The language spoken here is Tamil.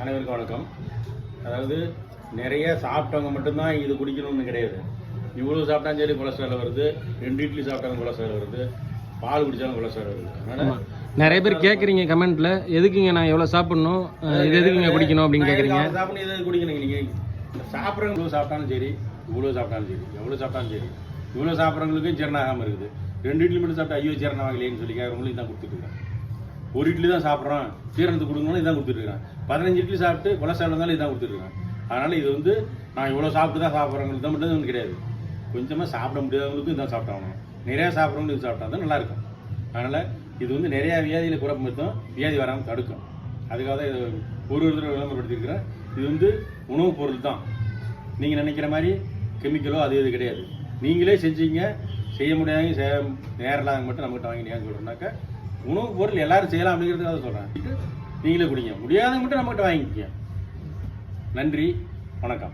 அனைவருக்கும் வணக்கம். அதாவது நிறைய சாப்பிட்டவங்க மட்டும்தான் இது குடிக்கணும்னு கிடையாது. இவ்வளோ சாப்பிட்டாலும் சரி கொலஸ்ட்ரால் வருது, 2 இட்லி சாப்பிட்டாலும் கொலஸ்ட்ரால் வருது, பால் குடித்தாலும் கொலஸ்ட்ரால் வருது. அதனால் நிறைய பேர் கேட்குறீங்க கமெண்ட்டில், எதுக்குங்க நான் எவ்வளோ சாப்பிட்ணும், இது எதுக்குங்க குடிக்கணும் அப்படின்னு கேட்குறீங்க. சாப்பிடணும் எது குடிக்கணும். நீங்கள் சாப்பிட்றவங்க இவ்வளோ சாப்பிட்டாலும் சரி, இவ்வளோ சாப்பிட்டாலும் சரி, எவ்வளோ சாப்பிட்டாலும் சரி, இவ்வளோ சாப்பிட்றவங்களுக்கும் ஜீரணம் ஆகாமல் இருக்குது. 2 இட்லி மட்டும் சாப்பிட்டா ஐயோ ஜீரணம் ஆகலையேன்னு சொல்லி கேட்குறவங்களும் இதான் கொடுத்துட்ருக்கேன். 1 இட்லி தான் சாப்பிட்றோம், ஜீரணத்துக்கு கொடுக்கணும்னு இதான் கொடுத்துட்ருக்கேன். 15 இட்லி சாப்பிட்டு கொலஸ்ட்ரால் இருந்தாலும் இதான் கொடுத்துட்ருக்கேன். அதனால் இது வந்து நான் இவ்வளோ சாப்பிட்டு தான் சாப்பிட்றவங்களுக்கு தான் மட்டும் ஒன்று கிடையாது. கொஞ்சமாக சாப்பிட முடியாதவங்களுக்கும் இதான் சாப்பிட்டாகணும். நிறையா சாப்பிட்றவங்களுக்கு இது சாப்பிட்டா தான் நல்லாயிருக்கும். அதனால் இது வந்து நிறையா வியாதியில் குறைப்பதும் வியாதி வராமல் தடுக்கும். அதுக்காக தான் இதை ஒரு தடவை விளம்பரப்படுத்தியிருக்கிறேன். இது வந்து உணவுப் பொருள் தான். நீங்கள் நினைக்கிற மாதிரி கெமிக்கலோ அது இது கிடையாது. நீங்களே செஞ்சீங்க, செய்ய முடியாதவங்க நேரம் இல்லாதவங்க மட்டும் நம்மகிட்ட வாங்கினீங்கன்னு சொல்கிறேன்னாக்கா, உணவுப் பொருள் எல்லாரும் செய்யலாம் அப்படிங்கிறதுக்காக சொல்கிறேன். நீங்களே குடிங்க, முடியாதவங்க மட்டும் நம்மகிட்ட வாங்கிக்க. நன்றி, வணக்கம்.